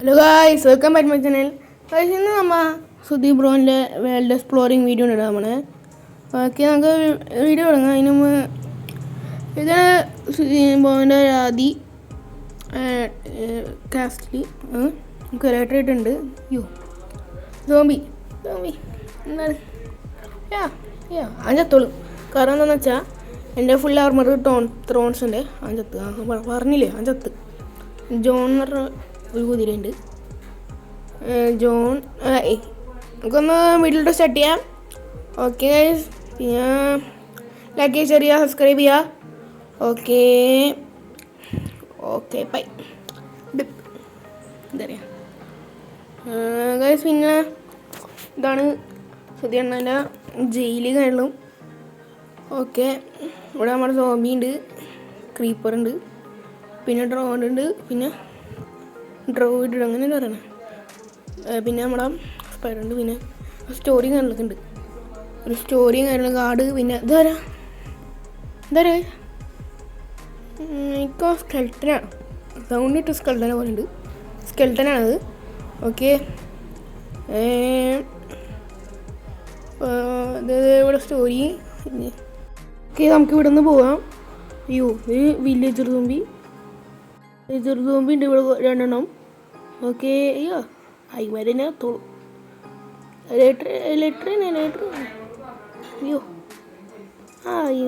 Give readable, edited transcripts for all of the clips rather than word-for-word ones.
Hello guys, welcome back my channel. Guys, ഇന്ന് നമ്മൾ Sudheep ബ്രോൻ്റെ world exploring video ഇടാം. Okay, നമുക്ക് വീഡിയോ തുടങ്ങാം. അതിന് മുമ്പ് ഇതാണ് സുധീപ് ബ്രോൻ്റെ ആദി കാസ്റ്റിൽ നമുക്ക് ഇലക്ട്രേറ്റ് യോ സോംബി എന്താണ് അഞ്ചത്തോളൂ. കാരണം എന്താണെന്ന് വെച്ചാൽ എൻ്റെ ഫുൾ ആർമർ ത്രോൺസിൻ്റെ അഞ്ചത്ത് പറഞ്ഞില്ലേ, അഞ്ചത്ത് ജോൺ ഒരു കുതിരയുണ്ട്. ജോൺ നമുക്കൊന്ന് വീട്ടിലോട്ട് സ്റ്റാർട്ട് ചെയ്യാം. ഓക്കെ, പിന്നെ ലൈക്ക് ചെയ്യുക, സബ്സ്ക്രൈബ് ചെയ്യുക. Okay okay bye dip. എന്താ പറയുക ഗൈസ്, പിന്നെ ഇതാണ് സുധിയണ്ണൻ്റെ ജയില് കാണും. ഓക്കെ, ഇവിടെ നമ്മുടെ സോംബി ഉണ്ട്, ക്രീപ്പർ ഉണ്ട്, പിന്നെ ഡ്രോൺ ഉണ്ട്, പിന്നെ ഡ്രോയിഡ് അങ്ങനെയല്ല പറയണേ. പിന്നെ നമ്മുടെ സ്പൈഡർ ഉണ്ട്, പിന്നെ സ്റ്റോറിയും കാര്യങ്ങളൊക്കെ ഉണ്ട്. ഒരു സ്റ്റോറിയും കാര്യങ്ങളും കാർഡ്. പിന്നെ ഇതാരാ എനിക്ക് സ്കെൽട്ടനാണ് സൗണ്ട് ഇട്ട് സ്കെൽട്ടനെ പോലെ ഉണ്ട്. സ്കെൽട്ടനാണത്. ഓക്കെ, ഇവിടെ സ്റ്റോറി. ഓക്കെ, നമുക്ക് ഇവിടെ നിന്ന് പോവാം. അയ്യോ, ഒരു വില്ലേജർ സോംബി ഉണ്ട് ഇവിടെ, രണ്ടെണ്ണം. ഓക്കെ, അയ്യോ അയ്മരനെ തോളും ലെറ്റർ അയ്യോ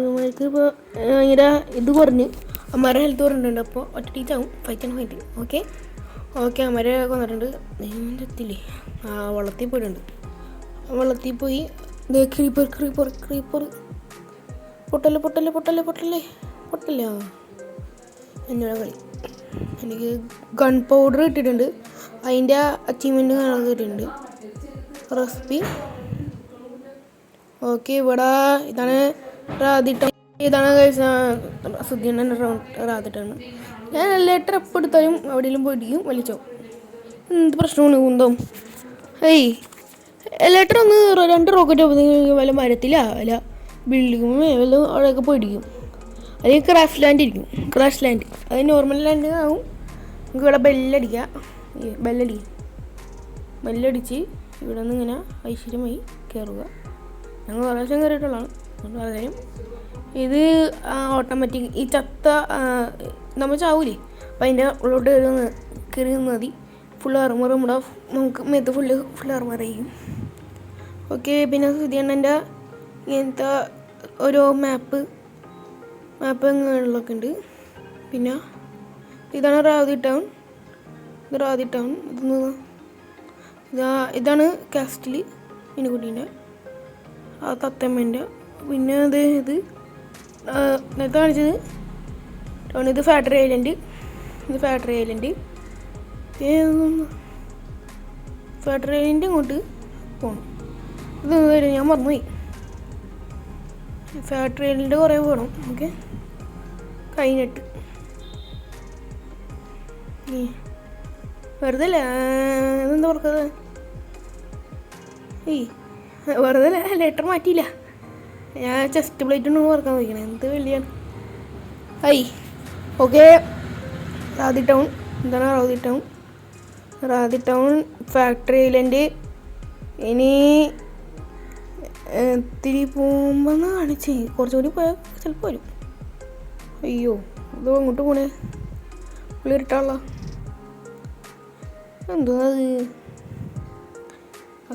ഇവർക്ക് ഇപ്പോൾ ഭയങ്കര ഇത് കുറഞ്ഞ് അമ്മമാരെ ഹെൽത്ത് പറഞ്ഞിട്ടുണ്ട്. അപ്പോൾ ഒറ്റ ടീച്ചാവും ഫൈറ്റ്. ഓക്കെ അമ്മരെ കൊന്നിട്ടുണ്ട്. എത്തില്ലേ, വള്ളത്തിൽ പോയിട്ടുണ്ട്. വള്ളത്തിൽ പോയി ക്രീപ്പർ പൊട്ടല്ലേ എന്നോട് കളി. എനിക്ക് ഗൺ പൗഡർ കിട്ടിയിട്ടുണ്ട്. അതിൻ്റെ അച്ചീവ്മെൻറ്റ് കാണാൻ കിട്ടിയിട്ടുണ്ട്. റെസിപ്പി. ഓക്കെ, ഇവിടെ ഇതാണ് റാദിട്ട. ഇതാണ് സുധിയണ്ണൻ്റെ റാദിട്ടാണ്. ഞാൻ ലെറ്റർ എപ്പോൾ എടുത്താലും എവിടെയെങ്കിലും പോയിട്ടിരിക്കും, വലിച്ചോ. എന്ത് പ്രശ്നമാണ് കുന്തം. ലെറ്റർ ഒന്ന് 2 റോക്കറ്റ് വല്ല മരത്തില്ല വല്ല ബിൽഡിങ്ങും വല്ല അവിടെയൊക്കെ പോയിടിക്കും. അല്ലെങ്കിൽ ക്രാഷ് ലാൻഡ് അത് നോർമൽ ലാൻഡ് ആവും. നമുക്ക് ഇവിടെ ബെല്ലടിച്ച് ഇവിടെ നിന്ന് ഇങ്ങനെ ഐശ്വര്യമായി കയറുക. ഞങ്ങൾ പ്രാവശ്യം കയറിയിട്ടുള്ളതാണ്. വളരെയും ഇത് ഓട്ടോമാറ്റിക്. ഈ ചത്ത നമ്മൾ ചാവൂലേ, അപ്പം അതിൻ്റെ ഉള്ളോട്ട് കയറി മതി. ഫുൾ ആർമറും ഇവിടെ നമുക്ക് മേത്ത് ഫുൾ ആർമറായിരിക്കും. ഓക്കെ, പിന്നെ സുധിയണ്ണൻ്റെ ഇങ്ങനത്തെ ഓരോ മാപ്പ് അങ്ങനെയുള്ളതൊക്കെ ഉണ്ട്. പിന്നെ ഇതാണ് റാദി ടൗൺ. ഇതാണ് കാസ്റ്റിൽ മിനിക്കുട്ടീൻ്റെ തത്തമ്മേൻ്റെ. പിന്നെ ഇത് നേരത്തെ കാണിച്ചത് ഇത് ഫാക്ടറി ഐലൻഡ്. ഇങ്ങോട്ട് പോകണം. ഇത് വരും, ഞാൻ മറന്നുപോയി. ഫാക്ടറി ഐലൻഡ് കുറേ പോകണം. ഓക്കെ, കഴിഞ്ഞിട്ട് വെറുതെ അല്ല എന്താ ഓർക്കത്. വെറുതെ ലെറ്റർ മാറ്റിയില്ല. ഞാൻ ചെസ്റ്റ് പ്ലേറ്റ് ഉണ്ടെന്ന് ഓർക്കാൻ വയ്ക്കണേ. എന്ത് വലിയാണ്. Okay, Radhi town. എന്താണ് റാദി ടൗൺ ഫാക്ടറി ഐലൻഡ്. ഇനി ഇത്തിരി പോകുമ്പോൾ കാണിച്ചേ, കുറച്ചുകൂടി പോയാൽ ചിലപ്പോൾ വരും. അയ്യോ, ഇത് അങ്ങോട്ട് പോണേ, പുള്ളി ഇരിട്ടാളോ എന്തോ അത്.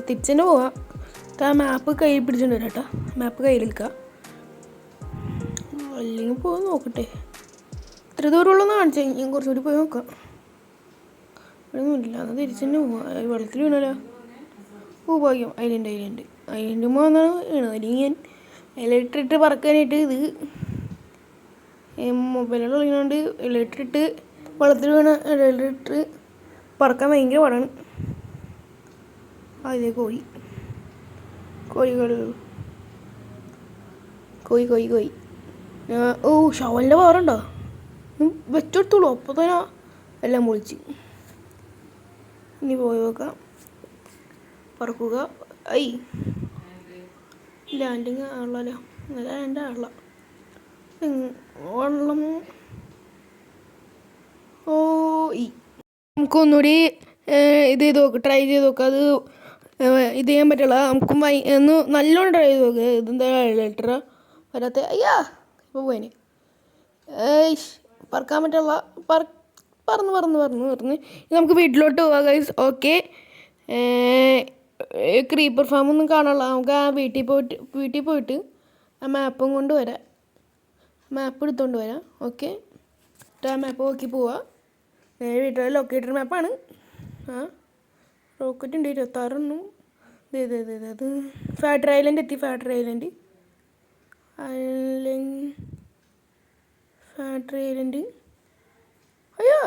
തിരിച്ചെന്നെ പോവാം. മാപ്പ് കയ്യിൽ പിടിച്ചിട്ടുണ്ട് കേട്ടോ. മാപ്പ് കയ്യിൽ നിൽക്കുക, അല്ലെങ്കിൽ പോയി നോക്കട്ടെ. ഇത്ര ദൂരമുള്ളതെന്ന് കാണിച്ചേ, ഞാൻ കുറച്ചുകൂടി പോയി നോക്കാം. ഇവിടെ ഒന്നുമില്ല, എന്നാൽ തിരിച്ചെന്നെ പോവാം. വെള്ളത്തിൽ വീണല്ലോ. ഭാഗ്യം ഐലൻഡ് പോകുന്നതാണ് വീണത്. അല്ലെങ്കിൽ ഞാൻ ഇലക്ട്രിട്ട് പറക്കാനായിട്ട് ഇത് മൊബൈലിൽ കളിക്കുന്നതുകൊണ്ട് ഇലക്ട്രിട്ട് വെള്ളത്തിൽ വീണ ഇലക്ട്രിട്ട് പറക്കാൻ ഭയങ്കര പാടാണ്. അതേ കോഴി ഷവലിൻ്റെ പവറുണ്ടോ? വെച്ചെടുത്തോളൂ, അപ്പോൾ തന്നെ എല്ലാം പൊളിച്ച്. ഇനി പോയി നോക്കാം. പറക്കുക. ലാൻഡിങ് ആണല്ലോ, ലാൻഡ് ആണല്ലോ. വെള്ളം നമുക്കൊന്നുകൂടി ഇത് ചെയ്ത് നോക്ക്, ട്രൈ ചെയ്ത് നോക്കുക. അത് ഇത് ചെയ്യാൻ പറ്റുള്ള നമുക്കും ഒന്ന് നല്ലോണം ട്രൈ ചെയ്ത് നോക്ക്. ഇതെന്താ ലെറ്റർ വരാത്ത? അയ്യാ ഇപ്പോൾ പോയിന്. പറക്കാൻ പറ്റുള്ള പറന്ന് പറന്ന് പറന്ന് പറന്ന് നമുക്ക് വീട്ടിലോട്ട് പോവാം ഗൈസ്. ഓക്കെ, ക്രീപ്പർ ഫാമൊന്നും കാണാനുള്ള, നമുക്ക് ആ വീട്ടിൽ പോയിട്ട് ആ മാപ്പും കൊണ്ട് വരാം, മാപ്പ് എടുത്തുകൊണ്ട് വരാം. ഓക്കെ, ആ മാപ്പ് നോക്കി പോവാം. വീട്ടിലെ ലൊക്കേറ്റർ മാപ്പാണ്. ആ റോക്കറ്റ് ഉണ്ട് 26 അത് ഫാക്ടറി ഐലൻഡ് എത്തി. ഫാക്ടറി ഐലൻഡ് അയ്യോ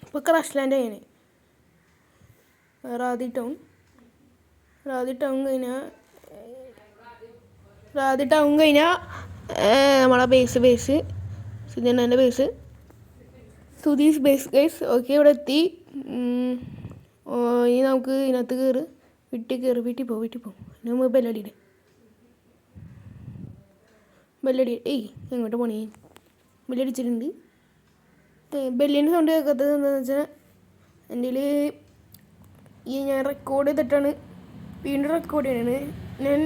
ഇപ്പോൾ ക്രാഷ് ലാൻഡ് ആയിന്. റാദി ടൗൺ കഴിഞ്ഞാൽ നമ്മളെ ബേസ് സുധീണ്ണൻ്റെ base, Sudhi's base guys. Okay, ഇവിടെ എത്തി. ഇനി നമുക്ക് ഇതിനകത്ത് വീട്ടിൽ പോകും. നമ്മൾ ബെല്ലടി ഏയ് എങ്ങോട്ട് പോണേ? ബെല്ലടിച്ചിട്ടുണ്ട്. ബെല്ലിൻ്റെ സൗണ്ട് കേൾക്കാത്തത് എന്താണെന്ന് വെച്ചാൽ എൻ്റെ ഞാൻ റെക്കോർഡ് ചെയ്തിട്ടാണ്, വീണ്ടും റെക്കോർഡ് ചെയ്യണത്. ഞാൻ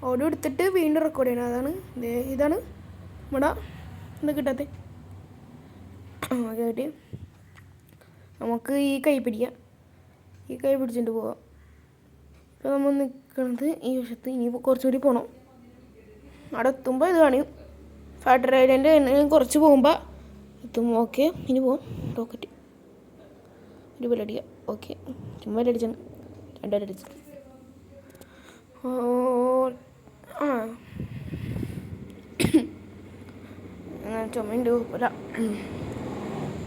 ഓഡിയോ എടുത്തിട്ട് വീണ്ടും റെക്കോർഡ് ചെയ്യണം. ഇതാണ് നമ്മുടെ എന്താ കിട്ടാത്ത കേട്ടി. നമുക്ക് ഈ കൈ പിടിച്ചിട്ട് പോവാം. ഇപ്പോൾ നമ്മൾ നിൽക്കുന്നത് ഈ വശത്ത്. ഇനി കുറച്ചുകൂടി പോകണം. അവിടെ എത്തുമ്പോൾ ഇത് കാണും ഫാക്ടറി ഐലൻഡ്. കുറച്ച് പോകുമ്പോൾ എത്തും. ഓക്കെ, ഇനി പോവാം. റോക്കറ്റ് ഒരു ബെല്ലടിക്കുക. ഓക്കെ, ചുമ്മാ ബെല്ലടിച്ചാണ്, 2 ബെല്ലടിച്ചു. ചുമയുണ്ട്, കുഴപ്പമില്ല.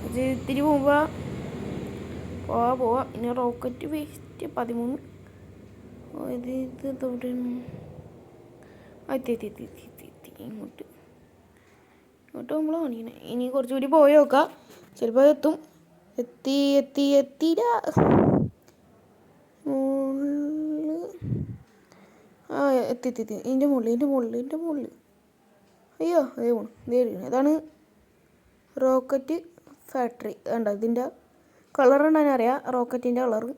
ഇത് ഇത്തിരി പോകുമ്പോൾ പോവാ. ഇനി റോക്കറ്റ് വേസ്റ്റ് 13 ഇത് തൊട്ട് എത്തി ഇങ്ങോട്ട് പോകുമ്പോൾ കാണിക്കണേ. ഇനി കുറച്ചുകൂടി പോയി നോക്കാം, ചിലപ്പോൾ എത്തും. എത്തിയില്ല. എത്തി ഇതിൻ്റെ മുകളിൽ അയ്യോ അതേ പോണു. ഇതാണ് റോക്കറ്റ് ഫാക്ടറി. വേണ്ട, ഇതിൻ്റെ കളർ ഉണ്ടെന്ന് അറിയാം. റോക്കറ്റിൻ്റെ കളറ്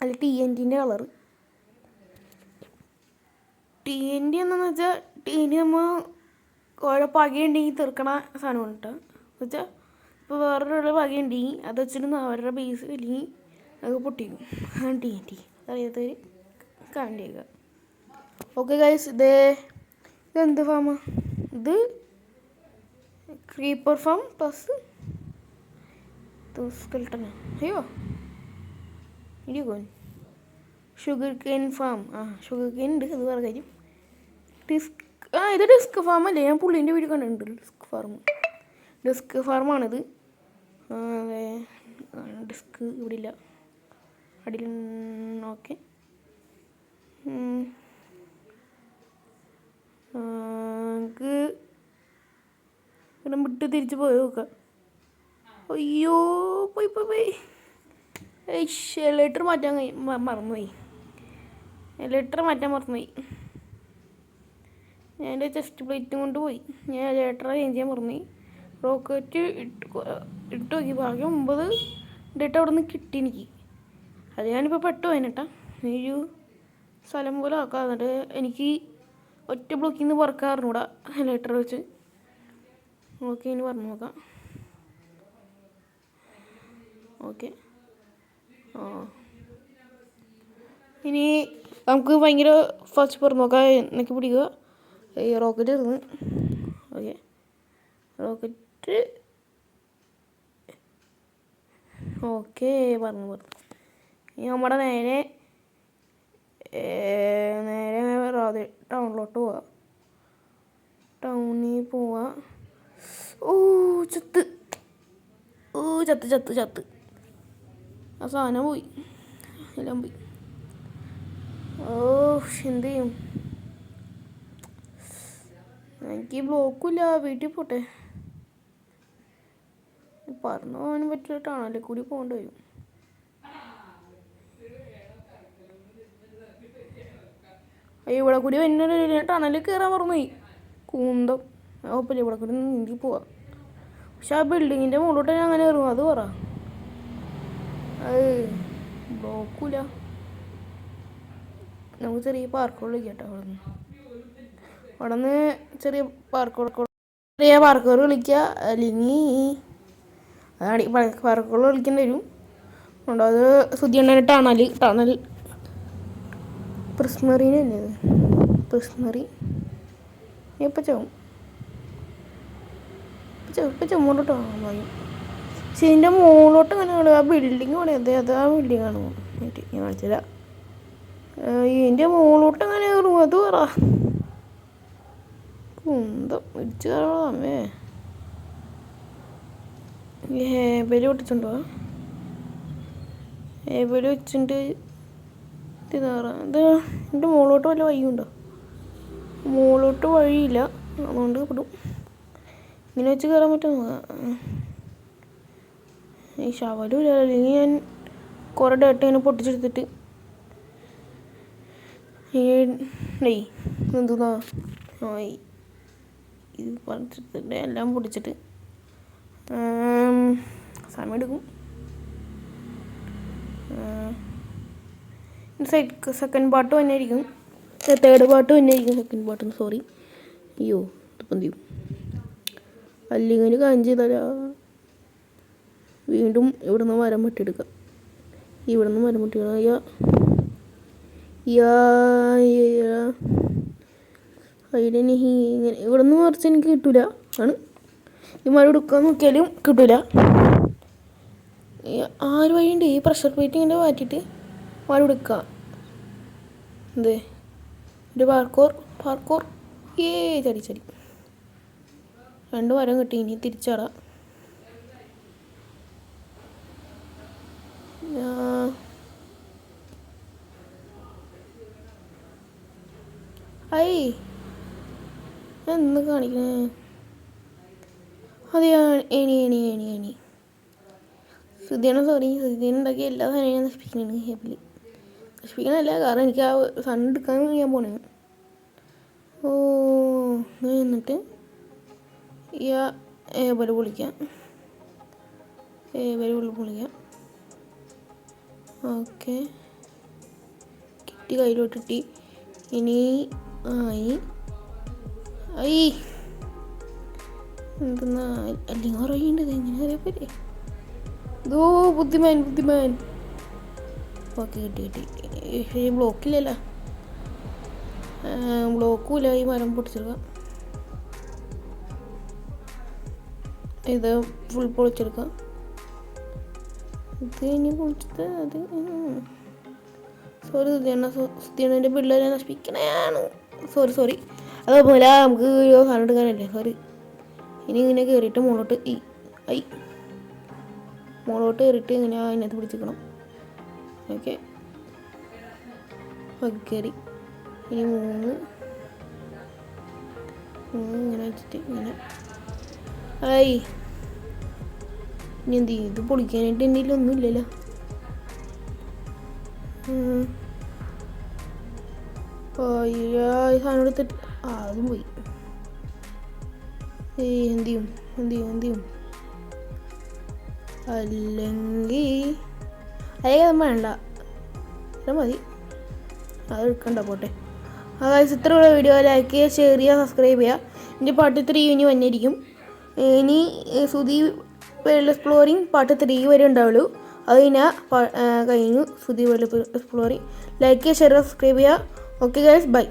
അല്ല TNTൻ്റെ കളറ്. TNT എന്താണെന്ന് വെച്ചാൽ TNT നമ്മൾ ഓരോ പകയുണ്ടെങ്കിൽ തീർക്കണ സാധനമാണ് കേട്ടോ. എന്ന് വെച്ചാൽ ഇപ്പോൾ വേറൊരു പകയുണ്ടെങ്കിൽ അത് വെച്ചിട്ട് അവരുടെ ബേസ് അല്ലെങ്കിൽ അത് പൊട്ടിക്കും. അതാണ് TNT. അറിയാത്തവർ കമൻറ്റ് ചെയ്യുക. ഓക്കെ ഗൈസ്, ഇതെന്ത് ഫാമാ? ഇത് ക്രീപ്പർ ഫാം പ്ലസ് സ്കെൽട്ടനാ. അയ്യോ sugar cane farm. Sugar cane ഉണ്ട്, അത് വേറെ കാര്യം. ഇത് ഡിസ്ക് ഫാം അല്ലേ? ഞാൻ പുള്ളീൻ്റെ വീട് കണ്ടിട്ടുണ്ട്. ഡിസ്ക് ഫാമാണിത്. അതെ, ഡിസ്ക് ഇവിടെ ഇല്ല, അടിയിൽ. ഓക്കെ, നമുക്ക് ഇവിടെ വിട്ട് തിരിച്ച് പോയി നോക്കാം. അയ്യോ പോയി ലെറ്റർ മാറ്റാൻ മറന്നുപോയി. ഞാൻ എൻ്റെ ചെസ്റ്റ് പ്ലേറ്റും കൊണ്ട് പോയി. ഞാൻ ലെറ്റർ ചേഞ്ച് ചെയ്യാൻ മറന്നുപോയി. റോക്കറ്റ് ഇട്ട് നോക്കി, ബാക്കി 9 ഇട്ടിട്ട് അവിടെ നിന്ന് കിട്ടി എനിക്ക്. അത് ഞാനിപ്പോൾ പെട്ടുപോയിട്ടാ. ഒരു സ്ഥലം പോലെ ആക്കാം. എന്നിട്ട് എനിക്ക് ഒറ്റ ബ്ലോക്കിൽ നിന്ന് പറക്കാറുകൂടാ ലെറ്റർ വെച്ച്. ഓക്കെ, ഇനി പറഞ്ഞു നോക്കാം. ഓക്കെ, ഇനി നമുക്ക് ഭയങ്കര ഫസ്റ്റ് പറഞ്ഞു നോക്കാം. എന്നൊക്കെ പിടിക്കുക. ഈ റോക്കറ്റ് ഇരുന്ന്. ഓക്കെ, റോക്കറ്റ് ഓക്കെ പറഞ്ഞു. ഇനി നമ്മുടെ നേരെ ടൗണിലോട്ട് പോവാം. ടൗണിൽ പോവാം. ചത്ത് ആ സാധനം പോയി, എല്ലാം പോയി. എന്ത് ചെയ്യും? എനിക്ക് ബ്ലോക്കില്ല. വീട്ടിൽ പോട്ടെ. പറന്നു പോകാനും പറ്റില്ല, ടണലിൽ കൂടി പോകേണ്ടി വരും. ഇവിടെ കൂടി വരുന്ന ടണലിൽ കയറാൻ മറന്നുപോയി. കൂന്തം കുഴപ്പമില്ല, ഇവിടെ കൂടി നീന്തി പോവാം. പക്ഷെ ആ ബിൽഡിങ്ങിൻ്റെ മുകളിലോട്ട് ഞാൻ അങ്ങനെ കയറും. അത് പറ നടക്കൂല. നമുക്ക് ചെറിയ പാർക്കുകൾ കളിക്കട്ടോ. അവിടെ നിന്ന് ചെറിയ പാർക്കുകൾ കളിക്കുക. അല്ലെങ്കിൽ പാർക്കുകൾ കളിക്കേണ്ടി വരും. ഉണ്ടോ അത് സുധിയണ്ണന് ടണൽ പ്രിസ്മറിന് തന്നെ അത് പ്രിസ്മറി ഇപ്പം ചുമോട്ടോ മതി. പക്ഷെ ഇതിൻ്റെ മുകളിലോട്ട് അങ്ങനെ ആ ബിൽഡിങ് പണിയത് അത് ആ ബിൽഡിങ് ആണ് ഞാൻ കാണിച്ചില്ല. ഇതിൻ്റെ മുകളിലോട്ട് അങ്ങനെ കയറും. അത് പറ കുന്തം ഇടിച്ച് കയറണമേ. ഏബല് പൊട്ടിച്ചുണ്ടോ? ഏബല് വെച്ചിട്ട് ഇത് ഇതിൻ്റെ മുകളിലോട്ട് വല്ല വഴിയുണ്ടോ? മുകളിലോട്ട് വഴിയില്ല, അതുകൊണ്ട് പെടും. ഇങ്ങനെ വെച്ച് കയറാൻ പറ്റുമോ? ഈ ശവലും ഇല്ല. അല്ലെങ്കിൽ ഞാൻ കുറേ ഡേട്ട ഇങ്ങനെ പൊട്ടിച്ചെടുത്തിട്ട് എന്തുന്നാ ഇത് പറിച്ചെടുത്തിട്ട് എല്ലാം പൊട്ടിച്ചിട്ട് സമയം എടുക്കും. സെക്കൻഡ് പാർട്ട് തന്നെ ആയിരിക്കും. തേർഡ് പാർട്ട് തന്നെ ആയിരിക്കും. Second part sorry. അയ്യോ ഇതിപ്പം എന്ത് ചെയ്യും? അല്ലെങ്കിൽ കാര്യം ചെയ്താലാ വീണ്ടും ഇവിടുന്ന് മരം വെട്ടിയെടുക്കാം. ഇവിടുന്ന് മരം വെട്ടിയെടുക്കാം. അതിന് ഇങ്ങനെ ഇവിടുന്ന് മറിച്ച് എനിക്ക് കിട്ടൂല ആണ്. ഈ മരം എടുക്കാൻ നോക്കിയാലും കിട്ടൂല. ആര് വഴിയുണ്ട്? ഈ പ്രഷർ പ്ലേറ്റ് ഇങ്ങനെ മാറ്റിയിട്ട് മരം എടുക്കുക. എന്തേ ഒരു പാർക്കോർ ചടി 2 മരം കിട്ടി. ഇനി തിരിച്ചടാം. എന്ന് കാണിക്കണേ? അതെ ഏണി സുധിയാണ്. സോറി, സുധീന ഉണ്ടാക്കിയ എല്ലാ സാധനവും ഞാൻ നശിപ്പിക്കണേ. നശിപ്പിക്കണല്ല, കാരണം എനിക്ക് ആ സാധനം എടുക്കാൻ ഞാൻ പോണേ. ഓ എന്നിട്ട് ഈ ഏബല് പൊളിക്കാം. ഓക്കെ കിട്ടി, കയ്യിലോട്ടിട്ടി. ഇനി എന്തെന്നാ അല്ലെങ്കിൽ അറിയേണ്ടത് എങ്ങനെ അറിയപ്പറ്റേ? ഇതോ ബുദ്ധിമാൻ. ഓക്കെ കിട്ടി. ബ്ലോക്കില്ലല്ലോ, ബ്ലോക്കുമില്ല. ഈ മരം പൊട്ടിച്ചെടുക്കാം. ഇത് ഫുൾ പൊളിച്ചെടുക്കാം. ഇത് ഇനി പൊളിച്ചിട്ട് അത് സോറി സുധിയണ്ണൻ്റെ പിള്ളേരെ നശിപ്പിക്കണയാണ്. സോറി അതുപോലെ നമുക്ക് സാധനം എടുക്കാനല്ലേ. സോറി. ഇനി ഇങ്ങനെ കയറിയിട്ട് മുകളോട്ട് കയറിയിട്ട് ഇങ്ങനെ അതിനകത്ത് പിടിച്ചിക്കണം. ഓക്കെ കയറി. ഇനി 3 ഇങ്ങനെ വെച്ചിട്ട് ഇങ്ങനെ ഇനി എന്ത് ചെയ്യും? ഇത് പൊളിക്കാനായിട്ട് എൻ്റെ ഒന്നും ഇല്ലല്ലോ. സാധനം എടുത്തിട്ട് അതും പോയി. എന്ത് ചെയ്യും? അല്ലെങ്കിൽ അത് വേണ്ട, മതി. അത് എടുക്കണ്ട, പോട്ടെ. അതായത് ഇത്രയുള്ള വീഡിയോ ലൈക്ക് ചെയ്യുക, ഷെയർ ചെയ്യുക, സബ്സ്ക്രൈബ് ചെയ്യുക. എൻ്റെ പാർട്ട് 3 ഇനി വന്നിരിക്കും. ഇനി സുധി വേൾഡ് എക്സ്പ്ലോറിങ് പാർട്ട് 3 വരെ ഉണ്ടാവുള്ളൂ. അത് കഴിഞ്ഞു സുധി വേൾഡ് എക്സ്പ്ലോറിങ്. ലൈക്ക് ചെയ്യുക, ഷെയർ ചെയ്യുക, സബ്സ്ക്രൈബ് ചെയ്യുക. Okay guys, by.